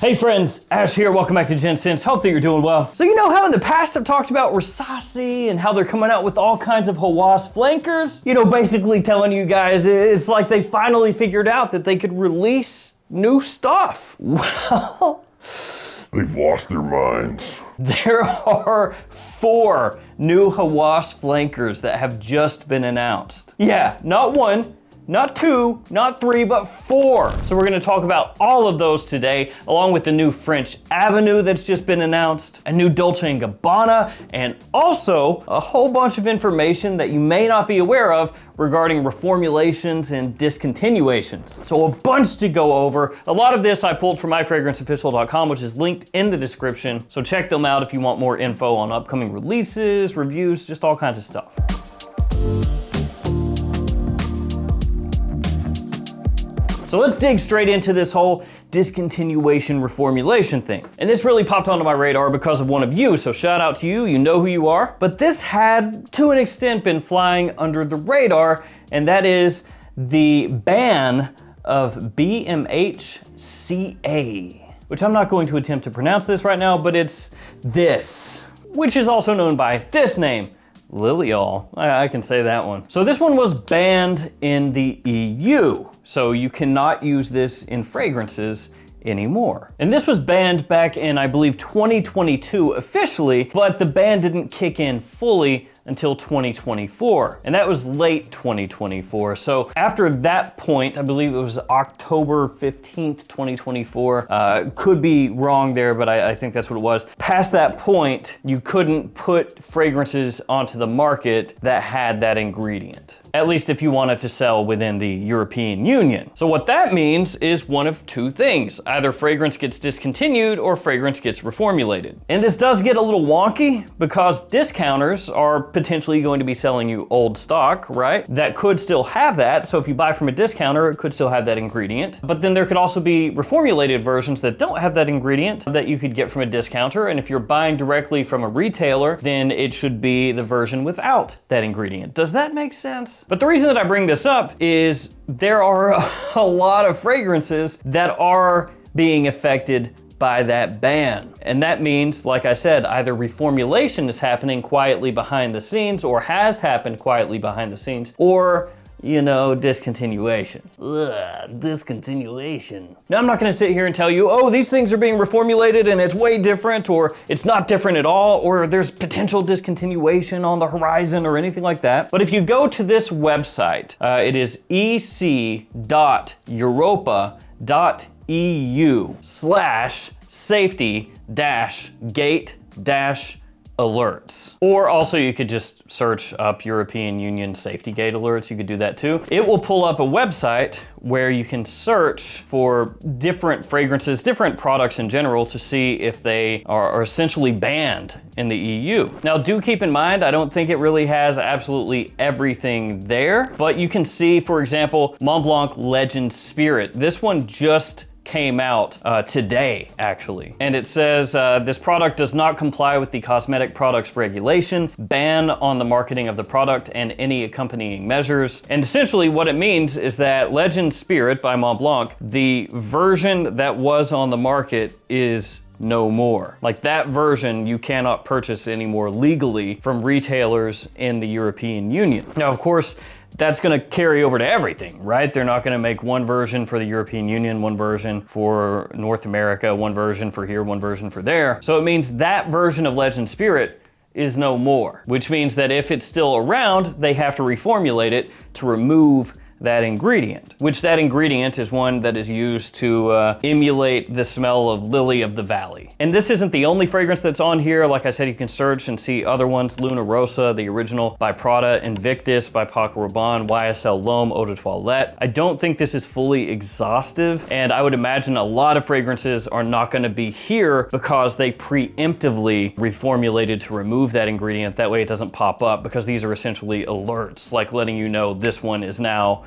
Hey friends, Ash here, welcome back to Gents. Hope that you're doing well. So you know how in the past I've talked about Rasasi and how they're coming out with all kinds of Hawas flankers? You know, basically telling you guys it's like they finally figured out that they could release new stuff. Well, they've lost their minds. There are 4 new Hawas flankers that have just been announced. Yeah, not 1, not 2, not 3, but 4. So we're gonna talk about all of those today, along with the new French Avenue that's just been announced, a new Dolce & Gabbana, and also a whole bunch of information that you may not be aware of regarding reformulations and discontinuations. So a bunch to go over. A lot of this I pulled from myfragranceofficial.com, which is linked in the description. So check them out if you want more info on upcoming releases, reviews, just all kinds of stuff. So let's dig straight into this whole discontinuation reformulation thing. And this really popped onto my radar because of one of you, so shout out to you, you know who you are. But this had, to an extent, been flying under the radar, and that is the ban of BMHCA, which I'm not going to attempt to pronounce this right now, but it's this, which is also known by this name, Liliol. I can say that one. So this one was banned in the EU. So you cannot use this in fragrances anymore. And this was banned back in, I believe, 2022 officially, but the ban didn't kick in fully until 2024. And that was late 2024. So after that point, I believe it was October 15th, 2024. Could be wrong there, but I think that's what it was. Past that point, you couldn't put fragrances onto the market that had that ingredient, at least if you wanted to sell within the European Union. So what that means is one of 2 things. Either fragrance gets discontinued or fragrance gets reformulated. And this does get a little wonky because discounters are potentially going to be selling you old stock, right? That could still have that. So if you buy from a discounter, it could still have that ingredient. But then there could also be reformulated versions that don't have that ingredient that you could get from a discounter. And if you're buying directly from a retailer, then it should be the version without that ingredient. Does that make sense? But the reason that I bring this up is there are a lot of fragrances that are being affected by that ban. And that means, like I said, either reformulation is happening quietly behind the scenes or has happened quietly behind the scenes, or you know, discontinuation. Ugh, discontinuation. Now, I'm not gonna sit here and tell you, oh, these things are being reformulated and it's way different, or it's not different at all, or there's potential discontinuation on the horizon or anything like that. But if you go to this website, it is ec.europa.eu/safety-gate-alerts. Or also you could just search up European Union safety gate alerts. You could do that too. It will pull up a website where you can search for different fragrances, different products in general, to see if they are essentially banned in the EU. Now do keep in mind, I don't think it really has absolutely everything there, but you can see, for example, Mont Blanc Legend Spirit. This one just came out today, actually. And it says, this product does not comply with the cosmetic products regulation, ban on the marketing of the product and any accompanying measures. And essentially what it means is that Legend Spirit by Mont Blanc, the version that was on the market is no more. Like that version you cannot purchase anymore legally from retailers in the European Union. Now, of course, that's gonna carry over to everything, right? They're not gonna make one version for the European Union, one version for North America, one version for here, one version for there. So it means that version of Legend Spirit is no more, which means that if it's still around, they have to reformulate it to remove that ingredient, which that ingredient is one that is used to emulate the smell of Lily of the Valley. And this isn't the only fragrance that's on here. Like I said, you can search and see other ones: Luna Rosa, the original by Prada, Invictus by Paco Rabanne, YSL L'Homme Eau de Toilette. I don't think this is fully exhaustive, and I would imagine a lot of fragrances are not gonna be here because they preemptively reformulated to remove that ingredient. That way it doesn't pop up, because these are essentially alerts, like letting you know this one is now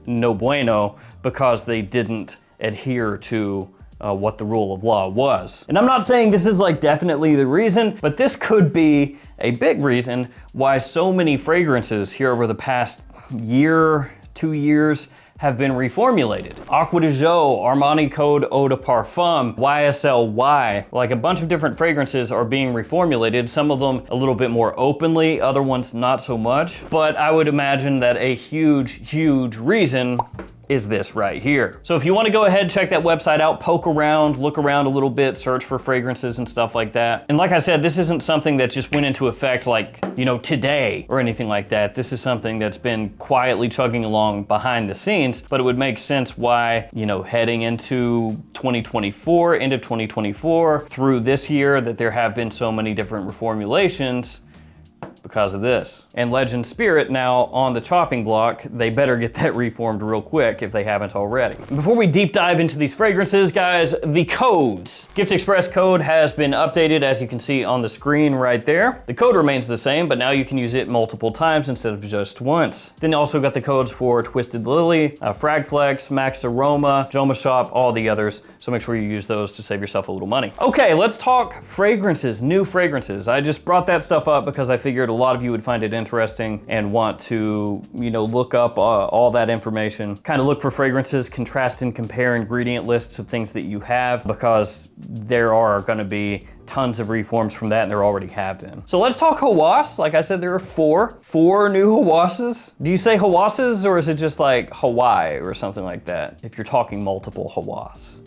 no bueno, because they didn't adhere to what the rule of law was. And I'm not saying this is like definitely the reason, but this could be a big reason why so many fragrances here over the past year, 2 years have been reformulated. Acqua di Gio, Armani Code Eau de Parfum, YSL-Y, like a bunch of different fragrances are being reformulated, some of them a little bit more openly, other ones not so much. But I would imagine that a huge reason is this right here. So if you want to go ahead, check that website out, poke around, look around a little bit, search for fragrances and stuff like that. And like I said, this isn't something that just went into effect like, you know, today or anything like that. This is something that's been quietly chugging along behind the scenes, but it would make sense why, you know, heading into 2024, end of 2024, through this year, that there have been so many different reformulations because of this. And Legend Spirit now on the chopping block, they better get that reformed real quick if they haven't already. Before we deep dive into these fragrances, guys, the codes. Gift Express code has been updated, as you can see on the screen right there. The code remains the same, but now you can use it multiple times instead of just once. Then you also got the codes for Twisted Lily, Fragflex, Max Aroma, JOMASHOP, all the others. So make sure you use those to save yourself a little money. Okay, let's talk fragrances, new fragrances. I just brought that stuff up because I figured a lot of you would find it interesting and want to, you know, look up all that information. Kind of look for fragrances, contrast and compare ingredient lists of things that you have, because there are gonna be tons of reforms from that, and there already have been. So let's talk Hawas. Like I said, there are four new Hawases. Do you say Hawases, or is it just like Hawaii or something like that? If you're talking multiple Hawas,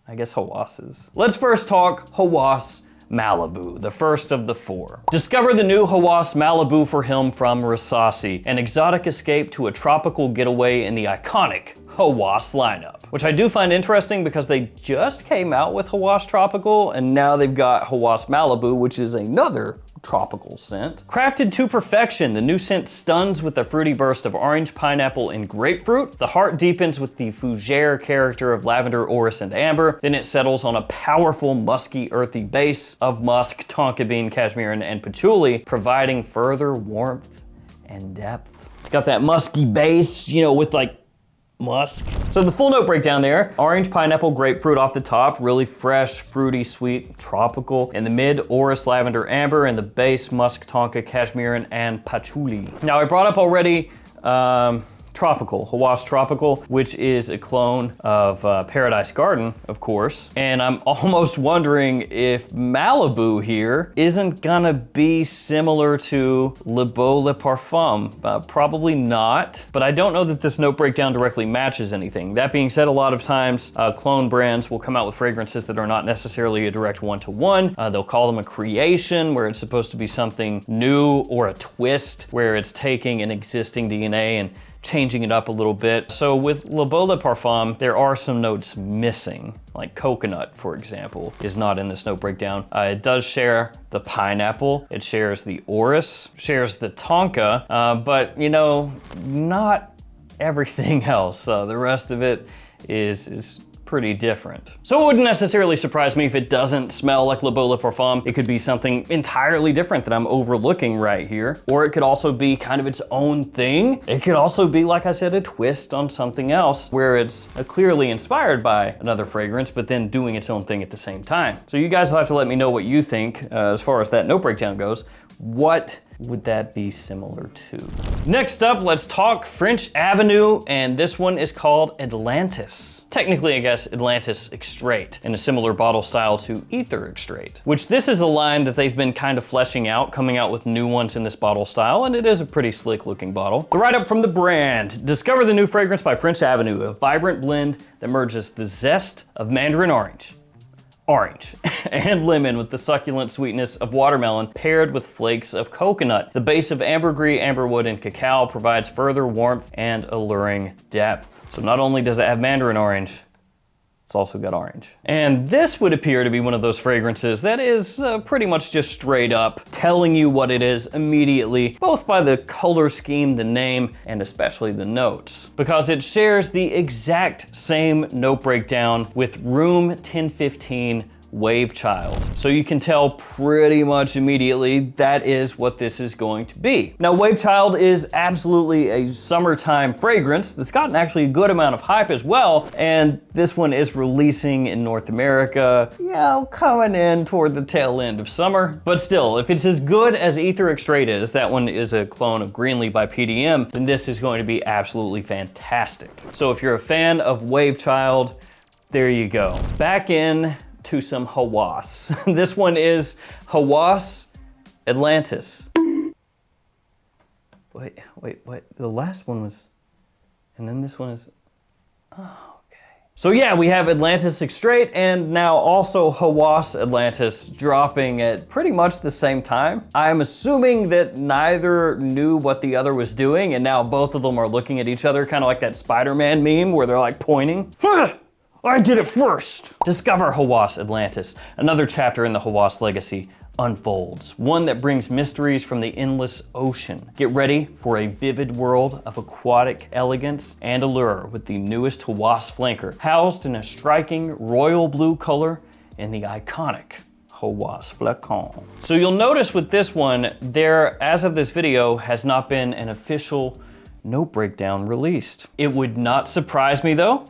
I guess Hawases. Let's first talk Hawas Malibu, the first of the four. Discover the new Hawas Malibu for him from Rasasi, an exotic escape to a tropical getaway in the iconic Hawas lineup, which I do find interesting because they just came out with Hawas Tropical, and now they've got Hawas Malibu, which is another tropical scent. Crafted to perfection, the new scent stuns with a fruity burst of orange, pineapple, and grapefruit. The heart deepens with the fougere character of lavender, orris, and amber. Then it settles on a powerful, musky, earthy base of musk, tonka bean, cashmere, and patchouli, providing further warmth and depth. It's got that musky base, you know, with like musk. So the full note breakdown there: orange, pineapple, grapefruit off the top, really fresh, fruity, sweet, tropical. In the mid, orris, lavender, amber. In the base, musk, tonka, cashmere, and patchouli. Now I brought up already Tropical, Hawas Tropical, which is a clone of Paradise Garden, of course. And I'm almost wondering if Malibu here isn't gonna be similar to Le Beau Le Parfum. Probably not, but I don't know that this note breakdown directly matches anything. That being said, a lot of times clone brands will come out with fragrances that are not necessarily a direct one-to-one. They'll call them a creation, where it's supposed to be something new, or a twist, where it's taking an existing DNA and changing it up a little bit. So with Le Beau Le Parfum, there are some notes missing, like coconut, for example, is not in this note breakdown. It does share the pineapple, it shares the orris, shares the tonka, but you know, not everything else. The rest of it is pretty different. So it wouldn't necessarily surprise me if it doesn't smell like Le Beau Le Parfum. It could be something entirely different that I'm overlooking right here. Or it could also be kind of its own thing. It could also be, like I said, a twist on something else, where it's clearly inspired by another fragrance, but then doing its own thing at the same time. So you guys will have to let me know what you think as far as that note breakdown goes. What would that be similar to? Next up, let's talk French Avenue, and this one is called Atlantis. Technically, I guess, Atlantis Extrait, in a similar bottle style to Ether Extrait, which this is a line that they've been kind of fleshing out, coming out with new ones in this bottle style, and it is a pretty slick looking bottle. The write-up from the brand: discover the new fragrance by French Avenue, a vibrant blend that merges the zest of mandarin orange, and lemon with the succulent sweetness of watermelon, paired with flakes of coconut. The base of ambergris, amberwood, and cacao provides further warmth and alluring depth. So not only does it have mandarin orange, it's also got orange. And this would appear to be one of those fragrances that is pretty much just straight up telling you what it is immediately, both by the color scheme, the name, and especially the notes, because it shares the exact same note breakdown with Room 1015 Wave Child. So you can tell pretty much immediately that is what this is going to be. Now, Wave Child is absolutely a summertime fragrance that's gotten actually a good amount of hype as well, and this one is releasing in North America, you know, coming in toward the tail end of summer. But still, if it's as good as Etheric Straight is, that one is a clone of Greenleaf by PDM, then this is going to be absolutely fantastic. So if you're a fan of Wave Child, there you go. Back in to some Hawas. This one is Hawas Atlantis. Wait. The last one was, and then this one is, oh, okay. So yeah, we have Atlantis Straight and now also Hawas Atlantis dropping at pretty much the same time. I'm assuming that neither knew what the other was doing, and now both of them are looking at each other, kind of like that Spider-Man meme where they're like pointing. I did it first! Discover Hawas Atlantis. Another chapter in the Hawas legacy unfolds. One that brings mysteries from the endless ocean. Get ready for a vivid world of aquatic elegance and allure with the newest Hawas flanker, housed in a striking royal blue color in the iconic Hawas Flacon. So you'll notice with this one, there, as of this video, has not been an official note breakdown released. It would not surprise me though,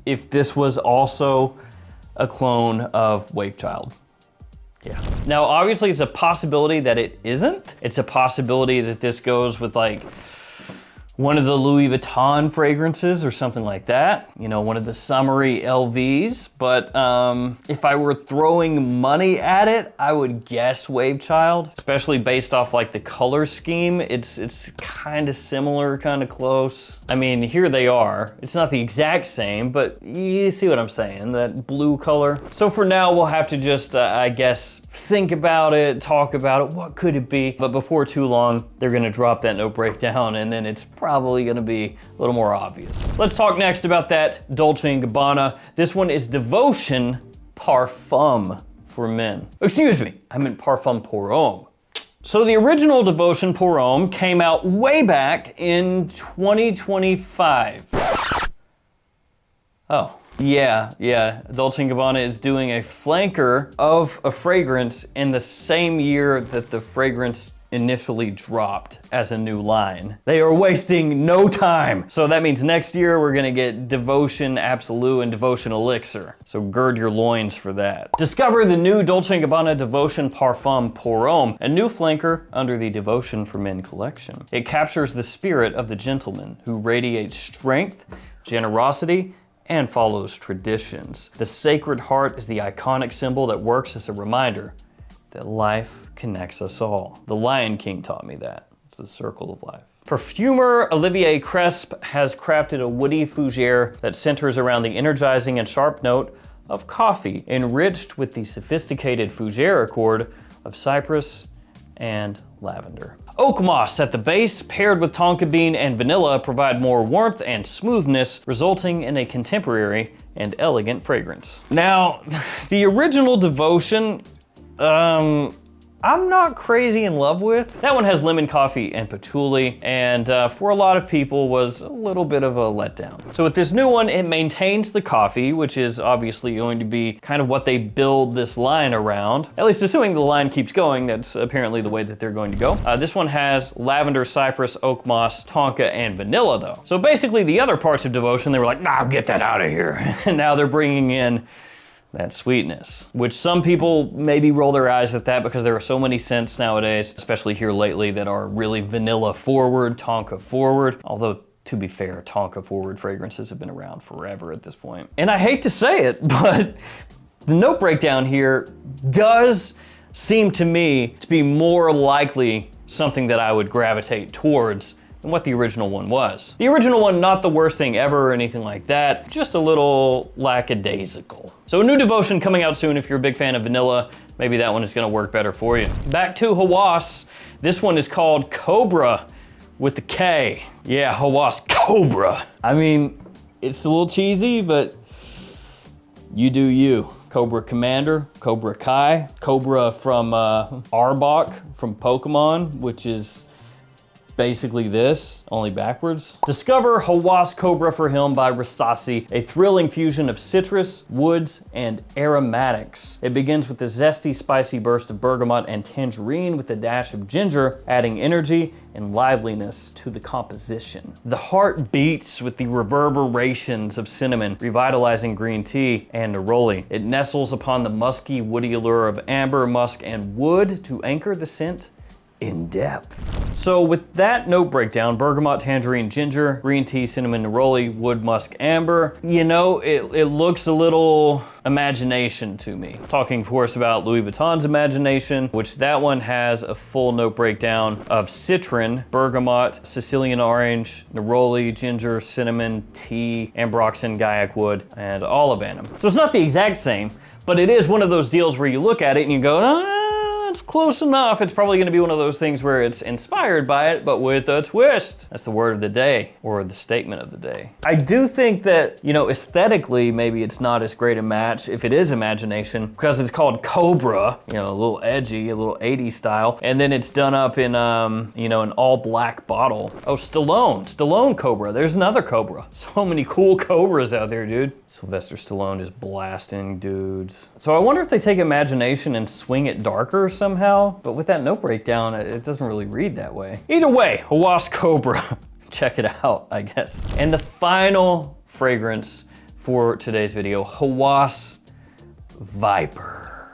if this was also a clone of Wave Child. Yeah. Now, obviously it's a possibility that it isn't. It's a possibility that this goes with like one of the Louis Vuitton fragrances or something like that. You know, one of the summery LVs. But if I were throwing money at it, I would guess Wave Child, especially based off like the color scheme. It's kind of similar, kind of close. I mean, here they are. It's not the exact same, but you see what I'm saying, that blue color. So for now, we'll have to just, I guess, think about it, talk about it, what could it be? But before too long, they're gonna drop that note breakdown and then it's probably gonna be a little more obvious. Let's talk next about that Dolce & Gabbana. This one is Devotion Parfum for men. Excuse me, I meant Parfum pour homme. So the original Devotion pour homme came out way back in 2025. Oh. Yeah. Dolce & Gabbana is doing a flanker of a fragrance in the same year that the fragrance initially dropped as a new line. They are wasting no time. So that means next year we're gonna get Devotion Absolute and Devotion Elixir. So gird your loins for that. Discover the new Dolce & Gabbana Devotion Parfum pour homme, a new flanker under the Devotion for Men collection. It captures the spirit of the gentleman who radiates strength, generosity, and follows traditions. The Sacred Heart is the iconic symbol that works as a reminder that life connects us all. The Lion King taught me that. It's the circle of life. Perfumer Olivier Cresp has crafted a woody fougere that centers around the energizing and sharp note of coffee, enriched with the sophisticated fougere accord of cypress and lavender. Oak moss at the base, paired with tonka bean and vanilla, provide more warmth and smoothness, resulting in a contemporary and elegant fragrance. Now, the original Devotion, I'm not crazy in love with. That one has lemon coffee and patchouli, and for a lot of people was a little bit of a letdown. So with this new one, it maintains the coffee, which is obviously going to be kind of what they build this line around. At least assuming the line keeps going, that's apparently the way that they're going to go. This one has lavender, cypress, oak moss, tonka, and vanilla though. So basically the other parts of Devotion, they were like, nah, get that out of here. And now they're bringing in that sweetness, which some people maybe roll their eyes at that because there are so many scents nowadays, especially here lately, that are really vanilla forward, tonka forward. Although, to be fair, tonka forward fragrances have been around forever at this point. And I hate to say it, but the note breakdown here does seem to me to be more likely something that I would gravitate towards than what the original one was. The original one, not the worst thing ever or anything like that, just a little lackadaisical. So a new Devotion coming out soon if you're a big fan of vanilla. Maybe that one is gonna work better for you. Back to Hawas. This one is called Kobra with the K. Yeah, Hawas Kobra. I mean, it's a little cheesy, but you do you. Cobra Commander, Cobra Kai, Cobra from Arbok from Pokemon, which is basically this, only backwards. Discover Hawas Kobra for him by Rasasi, a thrilling fusion of citrus, woods, and aromatics. It begins with a zesty, spicy burst of bergamot and tangerine with a dash of ginger, adding energy and liveliness to the composition. The heart beats with the reverberations of cinnamon, revitalizing green tea and neroli. It nestles upon the musky, woody allure of amber, musk, and wood to anchor the scent in depth. So with that note breakdown, bergamot, tangerine, ginger, green tea, cinnamon, neroli, wood, musk, amber, you know, it looks a little imagination to me. Talking of course about Louis Vuitton's imagination, which that one has a full note breakdown of citron, bergamot, Sicilian orange, neroli, ginger, cinnamon, tea, ambroxan, gaiac wood, and olibanum. So it's not the exact same, but it is one of those deals where you look at it and you go, it's close enough. It's probably gonna be one of those things where it's inspired by it, but with a twist. That's the word of the day, or the statement of the day. I do think that, you know, aesthetically, maybe it's not as great a match if it is imagination, because it's called Cobra, you know, a little edgy, a little 80s style, and then it's done up in, you know, an all black bottle. Oh, Stallone Cobra. There's another Cobra. So many cool Cobras out there, dude. Sylvester Stallone is blasting dudes. So I wonder if they take imagination and swing it darker somehow, but with that note breakdown, it doesn't really read that way. Either way, Hawas Kobra. Check it out, I guess. And the final fragrance for today's video, Hawas Viper.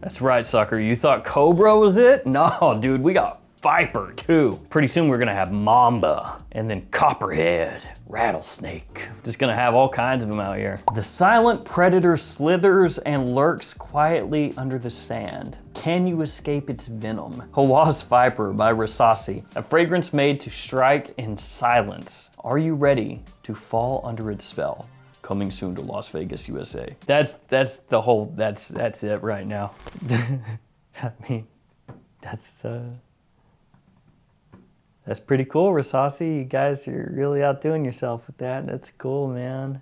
That's right, sucker. You thought Cobra was it? No, dude, we got Viper too. Pretty soon we're gonna have Mamba, and then Copperhead, Rattlesnake. Just gonna have all kinds of them out here. The silent predator slithers and lurks quietly under the sand. Can you escape its venom? Hawas Viper by Rasasi, a fragrance made to strike in silence. Are you ready to fall under its spell? Coming soon to Las Vegas, USA. That's it right now. I mean, that's pretty cool, Rasasi. You guys are really outdoing yourself with that. That's cool, man.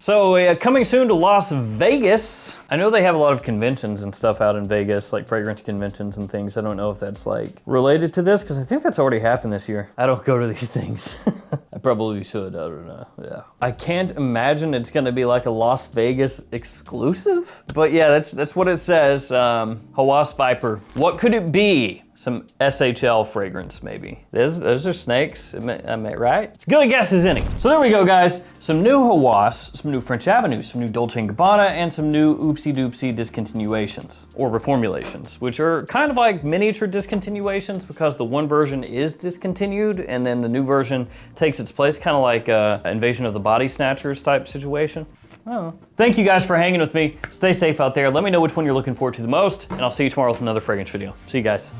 So coming soon to Las Vegas. I know they have a lot of conventions and stuff out in Vegas, like fragrance conventions and things. I don't know if that's like related to this, because I think that's already happened this year. I don't go to these things. I probably should, I don't know, yeah. I can't imagine it's gonna be like a Las Vegas exclusive, but yeah, that's what it says, Hawas Viper. What could it be? Some SHL fragrance, maybe. Those are snakes, right? As good a guess as any. So there we go, guys. Some new Hawas, some new French Avenue, some new Dolce & Gabbana, and some new oopsie doopsie discontinuations, or reformulations, which are kind of like miniature discontinuations because the one version is discontinued and then the new version takes its place, kind of like Invasion of the Body Snatchers type situation. Oh. Thank you guys for hanging with me. Stay safe out there. Let me know which one you're looking forward to the most, and I'll see you tomorrow with another fragrance video. See you guys.